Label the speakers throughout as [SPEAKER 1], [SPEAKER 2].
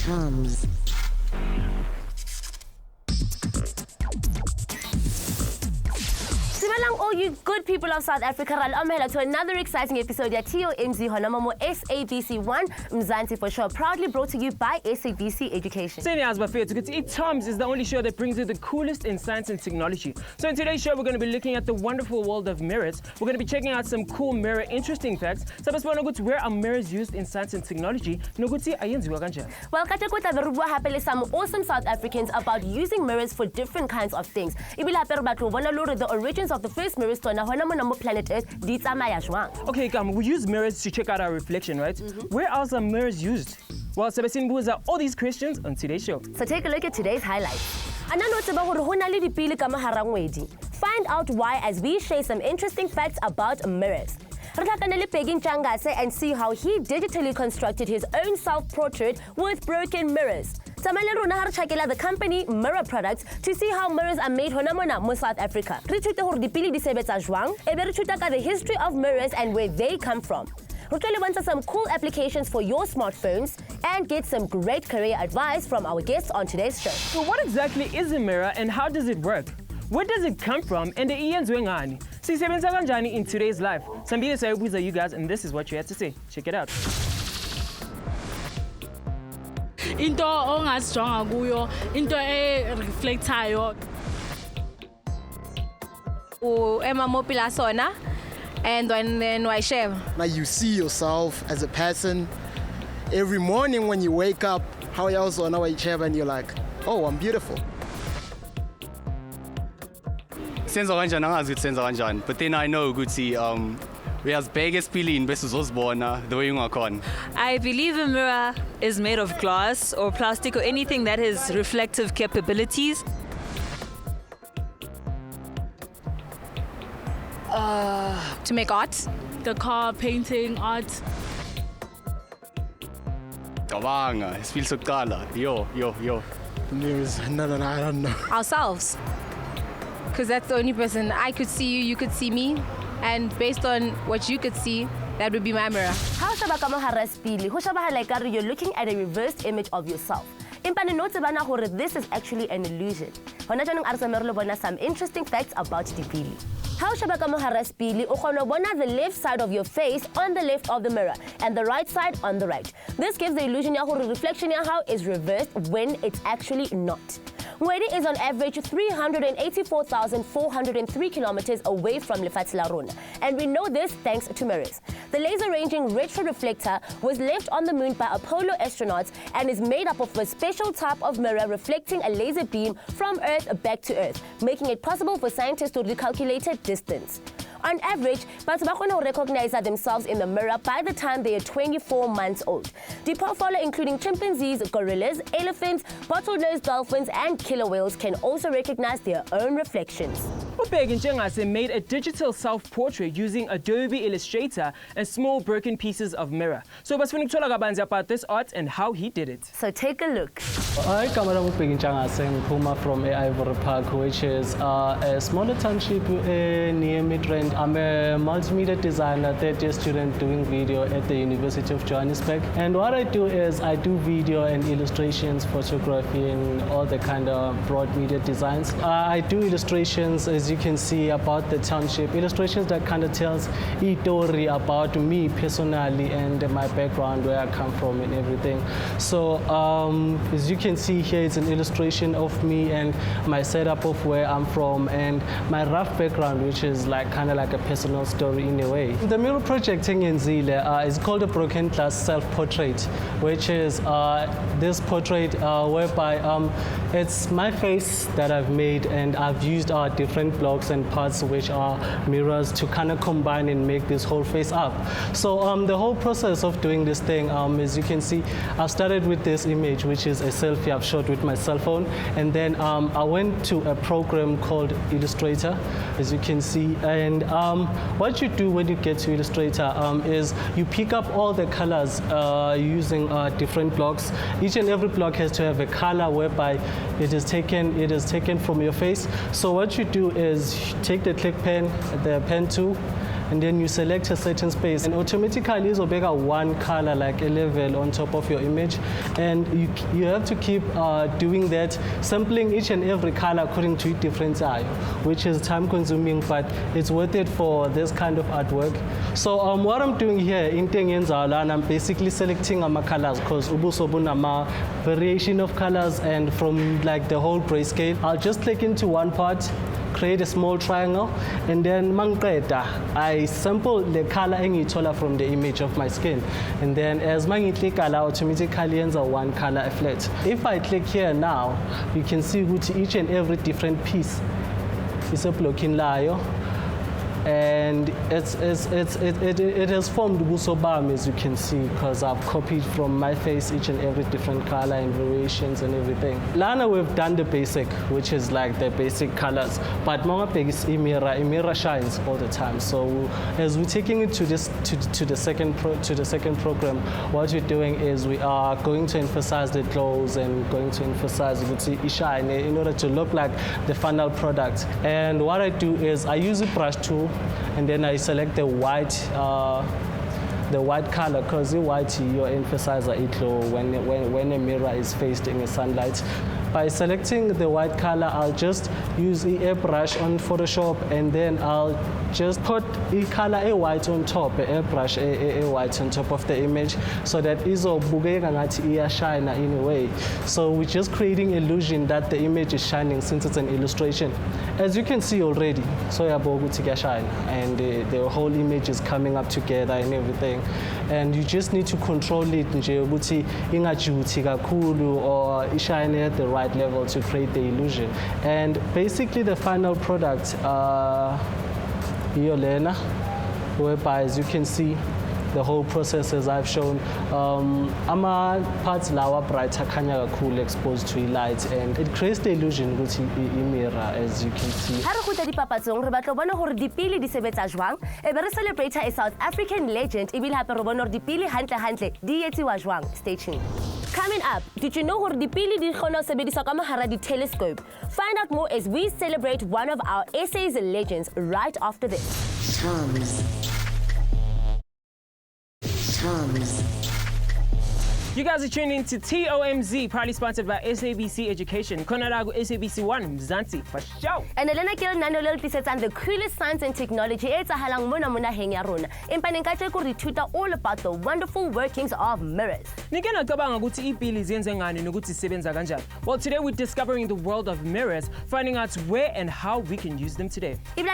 [SPEAKER 1] TOMz.
[SPEAKER 2] All you good people of South Africa, to another exciting episode of TOMz Honamamo SABC 1 Mzansi for sure, proudly brought to you by SABC Education.
[SPEAKER 3] TOMz is the only show that brings you the coolest in science and technology. So in today's show, we're going to be looking at the wonderful world of mirrors. We're going to be checking out some cool mirror interesting facts. Where are mirrors used in science and technology? Well, some awesome South Africans about using mirrors for different kinds of things. The origins of the first mirrors on planet Earth. Okay, we use mirrors to check out our reflection, right? Where else are mirrors used? Well, SABC will answer all these questions on today's show.
[SPEAKER 2] So take a look at today's highlights. Find out why as we share some interesting facts about mirrors. Bheki Ntshangase and see how he digitally constructed his own self-portrait with broken mirrors. The company Mirror Products to see how mirrors are made in South Africa. The history of mirrors and where they come from. We'll some cool applications for your smartphones and get some great career advice from our guests on today's show.
[SPEAKER 3] So what exactly is a mirror and how does it work? Where does it come from and the Ian's wingani? See Johnny in today's life. Sambile Sayabuza you guys and this is what you had to say. Check it out.
[SPEAKER 4] Into ongazijonga kuyo into reflectayo
[SPEAKER 5] emamopila sona and then waisheva.
[SPEAKER 6] Now you see yourself as a person every morning when you wake up, how else on waisheva and you're like, oh, I'm beautiful.
[SPEAKER 7] But then I know ukuthi we have biggest feeling the way you can.
[SPEAKER 8] I believe a mirror is made of glass or plastic or anything that has reflective capabilities.
[SPEAKER 5] To make art.
[SPEAKER 4] The car painting art.
[SPEAKER 7] It feels so color. Yo.
[SPEAKER 6] Mirrors, no, I don't know.
[SPEAKER 5] Ourselves. Because that's the only person I could see you could see me. And based on what you could see, that would be my mirror.
[SPEAKER 2] How you're looking at a reversed image of yourself. This is actually an illusion. Some interesting facts about Dipili. How the left side of your face on the left of the mirror and the right side on the right. This gives the illusion the reflection is reversed when it's actually not. Mwedi is on average 384,403 kilometers away from Lefatshe la Rona, and we know this thanks to mirrors. The laser-ranging retroreflector was left on the moon by Apollo astronauts and is made up of a special type of mirror reflecting a laser beam from Earth back to Earth, making it possible for scientists to recalculate a distance. On average, people recognize themselves in the mirror by the time they are 24 months old. The profile including chimpanzees, gorillas, elephants, bottlenose dolphins, and killer whales can also recognize their own reflections.
[SPEAKER 3] Bheki Ntshangase made a digital self-portrait using Adobe Illustrator and small broken pieces of mirror. So let's talk about this art and how he did it.
[SPEAKER 2] So take a look.
[SPEAKER 9] Hi, I'm Bheki Ntshangase Puma from Ivory Park, which is a smaller township near Midrand. I'm a multimedia designer, third-year student doing video at the University of Johannesburg. And what I do is I do video and illustrations, photography, and all the kind of broad media designs. I do illustrations, as you can see, about the township. Illustrations that kind of tells a story about me personally and my background, where I come from and everything. So as you can see here, it's an illustration of me and my setup of where I'm from and my rough background, which is kind of like a personal story in a way. The mirror projecting in Zile is called a broken glass self-portrait, which is this portrait whereby it's my face that I've made, and I've used different blocks and parts which are mirrors to kind of combine and make this whole face up. So the whole process of doing this thing, as you can see, I started with this image, which is a selfie I've shot with my cell phone, and then I went to a program called Illustrator, as you can see, and what you do when you get to Illustrator is you pick up all the colors using different blocks. Each and every block has to have a color whereby it is taken from your face. So what you do is take the click pen, the pen tool, and then you select a certain space, and automatically it's a one color, like a level on top of your image, and you have to keep doing that, sampling each and every color according to a different style, which is time consuming, but it's worth it for this kind of artwork. So what I'm doing here in TOMz, I'm basically selecting my colors because ubusobunama variation of colors, and from like the whole grayscale, I'll just click into one part, create a small triangle, and then mangqeda, I sample the color engithola from the image of my skin, and then as mangiclick automatically ends one color flat. If I click here now, you can see each and every different piece is a blocking layer, and it has formed busobam, as you can see, because I've copied from my face each and every different color and variations and everything. Lana, we've done the basic, which is like the basic colors, but Mongapeg is Imira shines all the time. So as we're taking it to the second program, what we're doing is we are going to emphasize the glows and going to emphasize the shine in order to look like the final product. And what I do is I use a brush tool, and then I select the white color, because the white you emphasize it when a mirror is faced in the sunlight. By selecting the white color, I'll just use the airbrush on Photoshop, and then I'll just put the color a white on top, the airbrush a white on top of the image, so that it shine in a way. So we're just creating illusion that the image is shining since it's an illustration. As you can see already, so shine, and the whole image is coming up together and everything. And you just need to control it, or shine at the right level to create the illusion. And basically the final product, Yolena, whereby as you can see, the whole process as I've shown, parts lawa brighter kanya cool exposed to light, and it creates the illusion with mirror, as you can see.
[SPEAKER 2] Celebrate a South African legend. Stay tuned. Coming up, did you know who dipili di kgona sebedisa ka mahara di telescope? Find out more as we celebrate one of our SA's legends right after this.
[SPEAKER 1] TOMz.
[SPEAKER 3] You guys are tuning in to TOMZ, proudly sponsored by SABC Education. Konaragu SABC 1, Mzansi, for show.
[SPEAKER 2] And Elena Kil Nanolil Pisetan, the coolest science and technology. It's a halang muna hengarun. In Paninkache Kurituta all about the wonderful workings of mirrors.
[SPEAKER 3] Well, today we're discovering the world of mirrors, finding out where and how we can use them today.
[SPEAKER 2] Some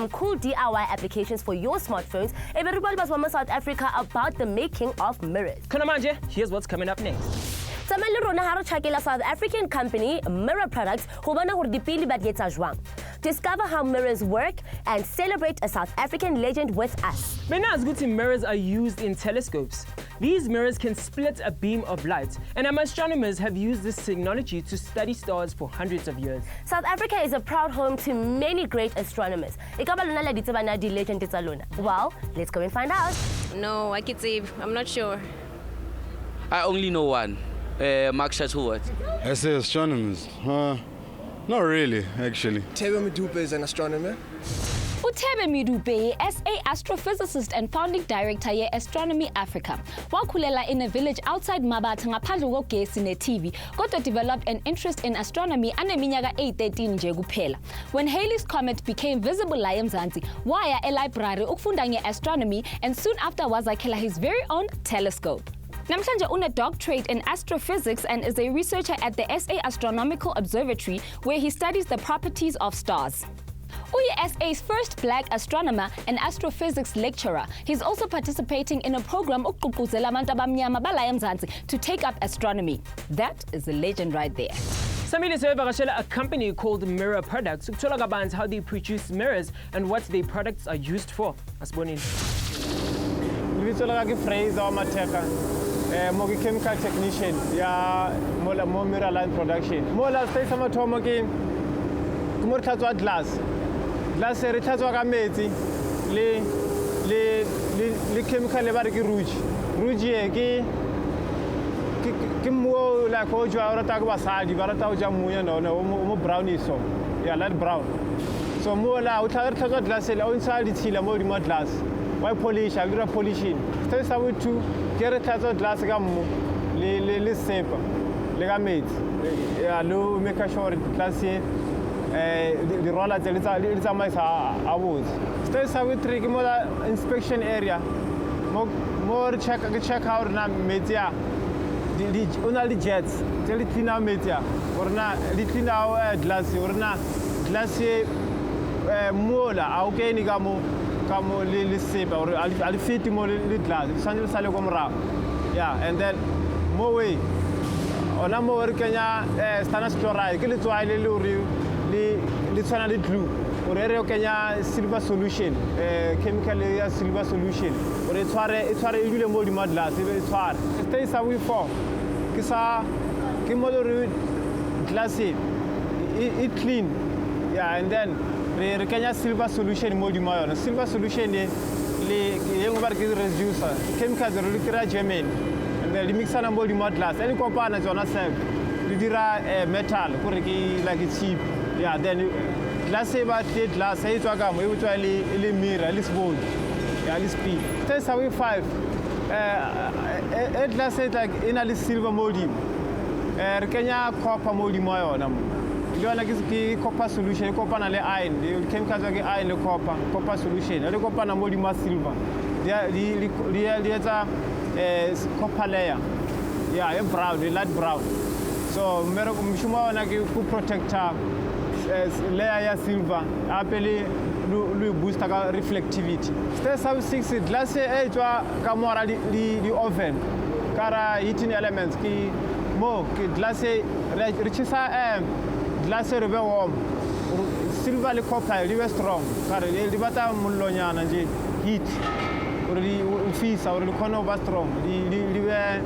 [SPEAKER 2] cool DIY applications for your smartphone. Everybody was South Africa about the making of mirrors.
[SPEAKER 3] Here's what's coming up next.
[SPEAKER 2] South African company Mirror Products discover how mirrors work and celebrate a South African legend with us.
[SPEAKER 3] Mirrors are used in telescopes. These mirrors can split a beam of light, and our astronomers have used this technology to study stars for hundreds of years.
[SPEAKER 2] South Africa is a proud home to many great astronomers. Well, let's go and find out.
[SPEAKER 10] No, I could say, I'm not sure.
[SPEAKER 11] I only know one. Mark Shattuart.
[SPEAKER 12] SA astronomers? Not really, actually.
[SPEAKER 13] Thebe Medupe is an astronomer.
[SPEAKER 14] Thebe Medupe, SA astrophysicist and founding director ye Astronomy Africa. Wakhulela in a village outside Mabatha ngaphandle kogesi ne-TV, kodwa developed an interest in astronomy aneminyaka 813 nje kuphela. When Halley's Comet became visible la eMzansi, waya e-library ukufunda nge-astronomy, and soon after wazakhela his very own telescope. Namhlanje una doctorate in astrophysics and is a researcher at the SA Astronomical Observatory, where he studies the properties of stars. Uye SA's first black astronomer and astrophysics lecturer. He's also participating in a program to take up astronomy. That is a legend right there.
[SPEAKER 3] Samile Sevagashela, a company called Mirror Products, ukuthola how they produce mirrors and what their products are used for. Asbonini.
[SPEAKER 15] Chemical technician, more mirror line production. More last day, some again. More glass. Glass le chemical rouge. Rouge like brownies. Yeah, light brown. So mola, uthathatha glass inside itila mo di glass. Why polish? I do polishing. Stay sawi tu kere thatha glass ka mo le sepa. Le ka mate. Yeah, lo make sure glass the roller it's a nice awards. Stay sawi three ki mola inspection area. More check out na media. Only jets. Tell it clean out media. Or na clean out glass. Or na glass mola. Okay, ni kamo li sepa. Or ali fit mo li glass. Sanjil sale komra. Yeah, and then more way. Ona more Kenya stannous chloride. Kili tuai li tsana li glue. Or area Kenya silver solution. Chemical silver solution. Or it's where you more the mud glass. It's hard. Stay away for. Kisa kimolo glassy. It clean. Yeah, and then the Kenya silver solution more the mayo. Silver solution the young work is reducer. Chemicals are really germane. And then the mixer more the mud glass. Any components on a self. The dira metal. Like it's cheap. Yeah, then glass about glass. Say to a gum. We will mirror. At least bold. Yeah, at least speed. Test away 5. Glass like in a silver molding. Kenya copper molding moyo nam. You are like a copper solution. Copper na le iron. The chemicals like iron le copper solution. The copper na molding more silver. The copper layer. Yeah, brown, the light brown. So mshuma na ku protector layer ya silver. Apeli lu boost ka reflectivity. Stay sub 6 glass etwa kamora the oven. Kara heating elements ki mo ki glass richisa glass rebe warm. Silver le copper live strong. Kara the bata mullonya na heat. Or the fees or the corner over strong. The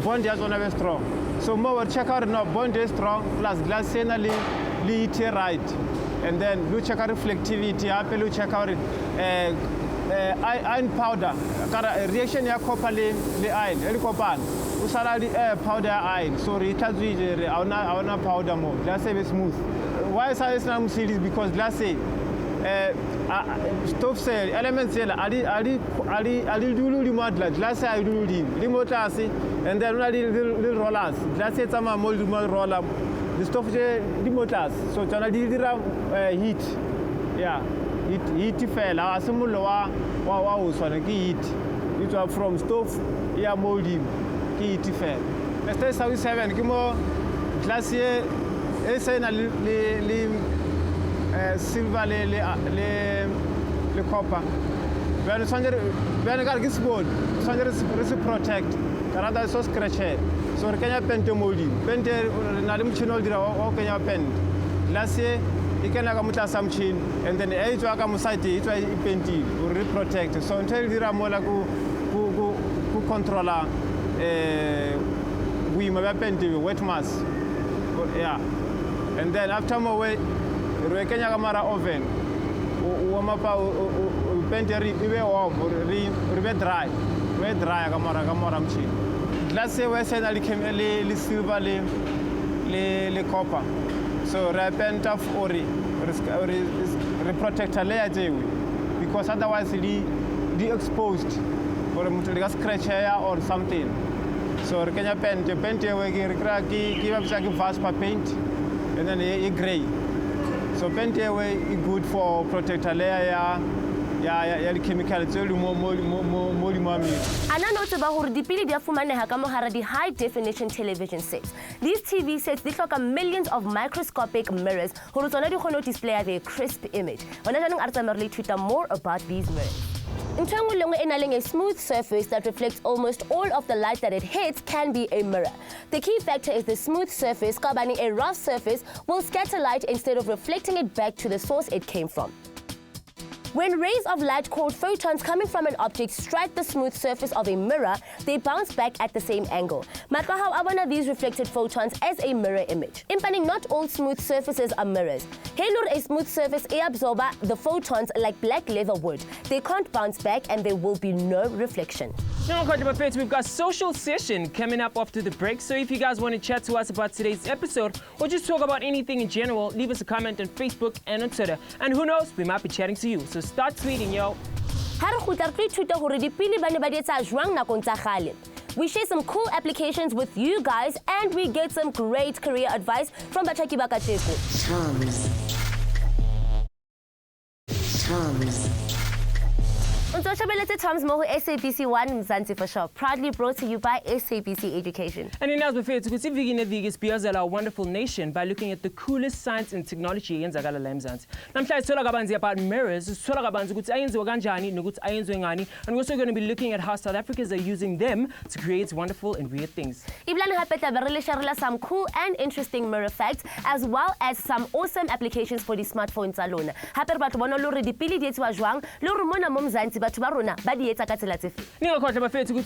[SPEAKER 15] bond is one of strong. So more check out now bond is strong plus glass lead right. And then you check out reflectivity, you check out iron powder. Reaction ya copper the iron, the copper. Usara the powder iron. So it has our powder more. Glass is smooth. Why is I series? Because glass stove cell elements ali dulu di modla glass I dulu di remote and then little rollers glass sama mold roller the stove di motors so tana di heat yeah heat fell asumulo wa usona ki heat it was from stove yeah molding ki heat fell let's say 7 kimo glass ese na silver le copper. When Sanger got this board, Sanger is protect. Canada is so scratched. So Kenya pente moldy. Pente nalim chino dira o Kenya pen. Last year you can akamuta samchin and then it to akamusati it was penti or protect. So until dira mola ku controller we ma pente wet mass. Yeah. And then after my way Kenya kamara oven wamapa penteri iwe warm ribe dry kamara mchi glass we say na le silver le copper so repent of ori protector layer jewe because otherwise the exposed or mutu scratch hair or something so Kenya paint we ki wabsa fast paint and then a gray. So pentaway is good for protector layer ya chemical it's only more
[SPEAKER 2] Ana note ba hore dipili dia fumaneha ka mohara di high definition television sets. These TV sets they tlhoka millions of microscopic mirrors hore tsona di kgone display their crisp image. Bona janong artsamerle thuta more about these mirrors. Ntshangase a smooth surface that reflects almost all of the light that it hits can be a mirror. The key factor is the smooth surface. Kabani, a rough surface will scatter light instead of reflecting it back to the source it came from. When rays of light called photons coming from an object strike the smooth surface of a mirror, they bounce back at the same angle. Matla how abana these reflected photons as a mirror image. Impaning not all smooth surfaces are mirrors. Helur a smooth surface absorb the photons like black leather would. They can't bounce back and there will be no reflection.
[SPEAKER 3] Now, we've got social session coming up after the break. So if you guys want to chat to us about today's episode or just talk about anything in general, leave us a comment on Facebook and on Twitter. And who knows, we might be chatting to you. So start tweeting, yo.
[SPEAKER 2] We share some cool applications with you guys and we get some great career advice from Bachaki Bakacheku. TOMz. TOMz Mohu SABC 1 Mzansi for sure. Proudly brought to you by SABC Education.
[SPEAKER 3] And in as before, to see our wonderful nation by looking at the coolest science and technology in Zagala Mzansi. Namhla about mirrors, and we're also going to be looking at how South Africans are using them to create wonderful and weird things.
[SPEAKER 2] Some cool and interesting mirror facts as well as some awesome applications for the smartphones alone.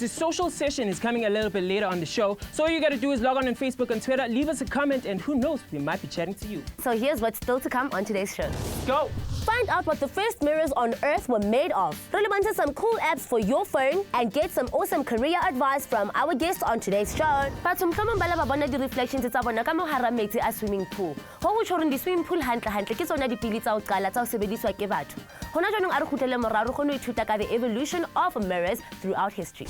[SPEAKER 3] Social session is coming a little bit later on the show. So all you got to do is log on Facebook and Twitter, leave us a comment, and who knows, we might be chatting to you.
[SPEAKER 2] So here's what's still to come on today's show.
[SPEAKER 3] Go!
[SPEAKER 2] Find out what the first mirrors on Earth were made of. Relevant some cool apps for your phone and get some awesome career advice from our guests on today's show. But some common balababona the reflections it's abona kamo harameti a swimming pool. How would you the swimming pool handle kids on the pilits out galata sebediswa ke batho. Hona jonong a re khutele moraro go no ithuta ka the evolution of mirrors throughout history.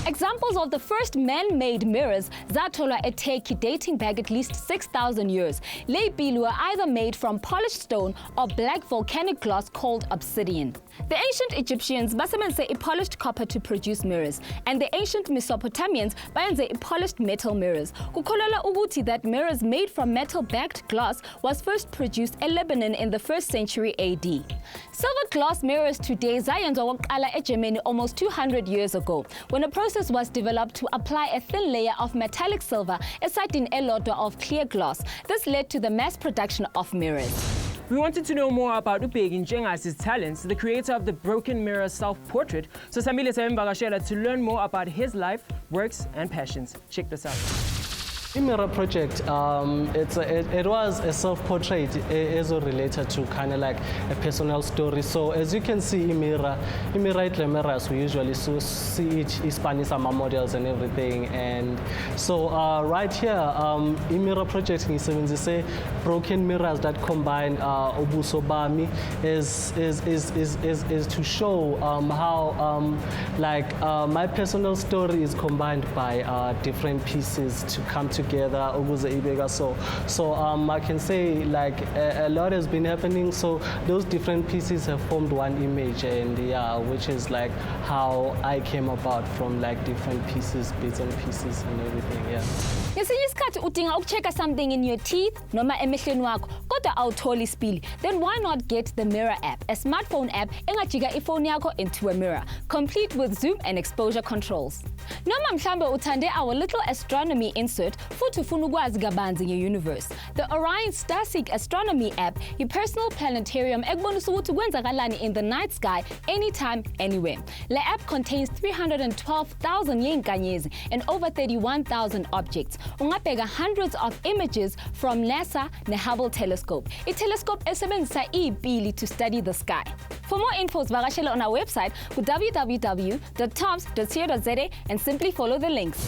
[SPEAKER 14] Examples of the first man-made mirrors zatolwa at Turkey dating back at least 6,000 years. Leipilu were either made from polished stone or black volcanic glass called obsidian. The ancient Egyptians basebenze polished copper to produce mirrors, and the ancient Mesopotamians bayenze polished metal mirrors. Kukholelwa ukuthi that mirrors made from metal-backed glass was first produced in Lebanon in the 1st century AD. Silver glass mirrors today zayenzwa kokuqala eGermany almost 200 years ago, when a process was developed to apply a thin layer of metallic silver eside elodwa of clear glass. This led to the mass production of mirrors.
[SPEAKER 3] We wanted to know more about Bheki Ntshangase talents, the creator of the Broken Mirror self-portrait. So Samile Sayembagashela to learn more about his life, works, and passions. Check this out.
[SPEAKER 9] The Mirror project, it was a self-portrait also related to kind of like a personal story. So as you can see, mirrors we usually see each Spanish models and everything. And so right here, Mirror project is broken mirrors that combine Obuso Bami is to show how my personal story is combined by different pieces to come together. So I can say like a lot has been happening. So those different pieces have formed one image, and yeah, which is like how I came about from like different pieces, bits and pieces and everything. Yeah.
[SPEAKER 14] Ngesinye isikhathi udinga ukuchecka something in your teeth noma emehlweni wakho kodwa awutholi isipili. Then why not get the Mirror app, a smartphone app engajika ifoni yakho into a mirror, complete with zoom and exposure controls. Noma mhlambe uthande our little astronomy insert futhi ufuna ukwazi kabanzi nge-universe. The Orion Starseek astronomy app, your personal planetarium ekubonisa ukuthi kwenzakalani in the night sky anytime, anywhere. The app contains 312,000 yenkanyezi and over 31,000 objects. Ungabheka hundreds of images from NASA ne Hubble telescope. A telescope esebenzisa ipili to study the sky. For more info, vakashela on our website www.tomz.co.za and simply follow the links.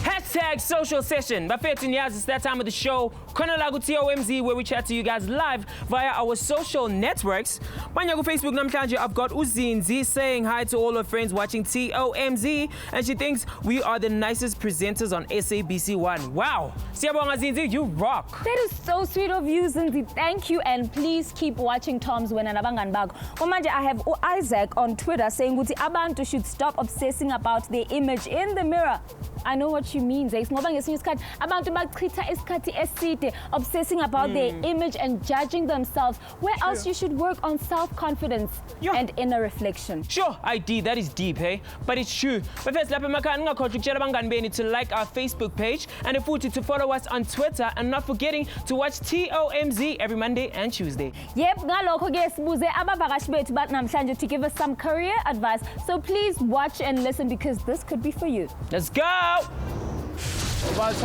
[SPEAKER 3] Hashtag social session. It's that time of the show. TOMz, where we chat to you guys live via our social networks. Manyago Facebook namhlanje, I've got Mzansi saying hi to all her friends watching TOMz, and she thinks we are the nicest presenters on SABC 1. Wow. Siyabonga Mzansi, you rock.
[SPEAKER 14] That is so sweet of you, Mzansi. Thank you, and please keep watching TOMz when anabangani bakho. Manje, I have Isaac on Twitter saying ukuthi abantu should stop obsessing about their image in the mirror. I know what you mean. means ngoba ngesinye isikhathi abantu bachitha isikhathi eside obsessing about their image and judging themselves, where else you should work on self-confidence and inner reflection.
[SPEAKER 3] Sure, ID, that is deep, hey? But it's true. But first, to like our Facebook page and to follow us on Twitter, and not forgetting to watch TOMz every Monday and Tuesday.
[SPEAKER 14] Yep, ngalokho ke sibuze abavakashi bethu bat namhlanje to give us some career advice. So please watch and listen because this could be for you.
[SPEAKER 3] Let's go!
[SPEAKER 15] And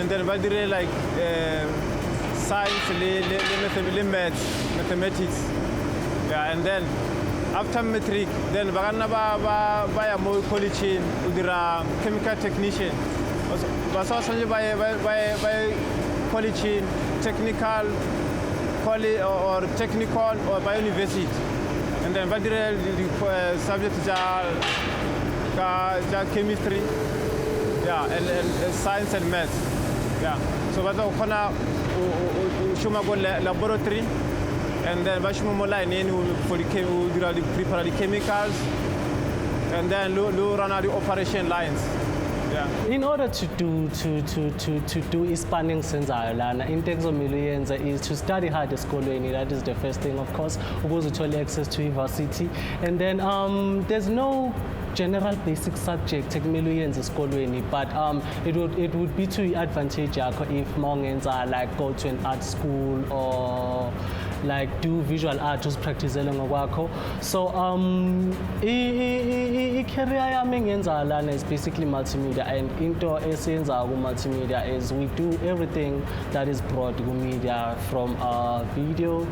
[SPEAKER 15] then like science, mathematics. Yeah, and then after matric, then by college udira chemical technician. By college technical or technical or by university. And then by the subject chemistry, yeah, and science and math. Yeah. So but laboratory, and then prepare the chemicals, and then run out the operation lines. Yeah.
[SPEAKER 9] In order to do Hispanic senza in terms of millions is to study hard at school. That is the first thing, of course. Because it's only access to university, and then there's no general basic subject millions esikolweni, but it would be to your advantage if mongenza like go to an art school or like do visual art, just practice ngokwakho. So career yami ngenza lana is basically multimedia, and into esenza multimedia is we do everything that is brought to media, from video,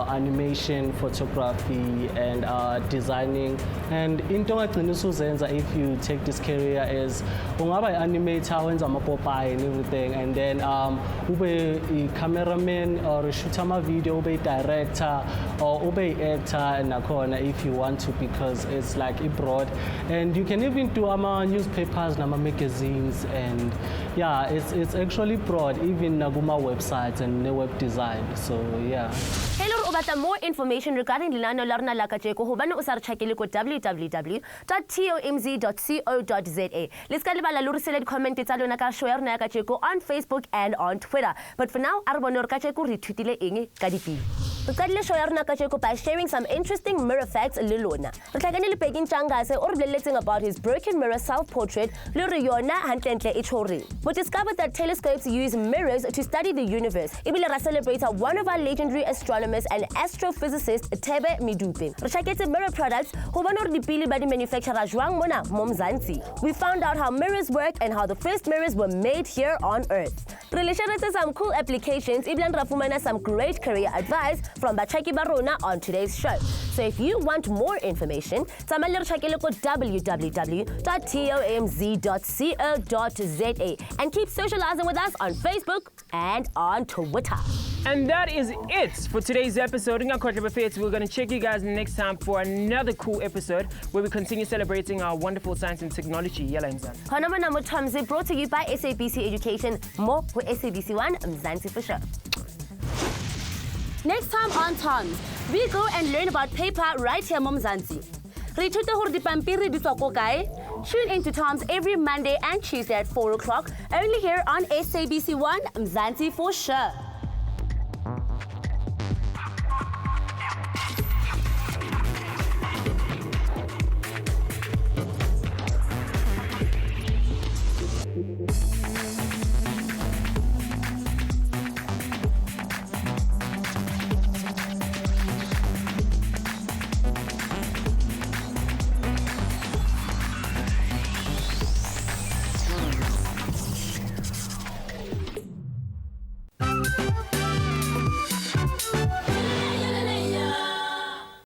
[SPEAKER 9] animation, photography, and designing. And into if you take this career is ungaba animator, wenza amapopayi and everything, and then ube a cameraman or shoot a video, ube director or ube actor nakhona if you want to, because it's like broad, and you can even do newspapers, magazines, and yeah, it's actually broad, even naguma websites and web design. So yeah.
[SPEAKER 2] Hello, ubata more information regarding Lilano Larna Lakacheko, Hubano Usarchakilico www.tomz.co.za. Let's get a little select comment Talonaka Shoer Nakacheko on Facebook and on Twitter. But for now, Arbonor Kacheko retweetile ingi Kadipi. The Kadle Shoer Nakacheko by sharing some interesting mirror facts Lilona. Bheki Ntshangase or relating about his broken mirror self-portrait, Luriona Hantentle Ichori. We discovered that telescopes use mirrors to study the universe. Ibilera celebrates one of our legendary astronomers and astrophysicist Tebe Midupe. Reshaketse mirror products, Hubanor Dipili by the manufacturer Mona Mzansi. We found out how mirrors work and how the first mirrors were made here on Earth. Relation to some cool applications, Iblan Rafumana some great career advice from Bachaki Barona on today's show. So if you want more information, www.tomz.co.za and keep socializing with us on Facebook and on Twitter.
[SPEAKER 3] And that is it for today's episode. We're going to check you guys next time for another cool episode where we continue celebrating our wonderful science and technology. Yalla Mzansi.
[SPEAKER 2] TOMz brought to you by SABC Education. More with SABC One, Mzansi for sure. Next time on TOMz, we go and learn about paper right here, Mzansi. Tune into TOMz every Monday and Tuesday at 4 o'clock, only here on SABC One, Mzansi for sure.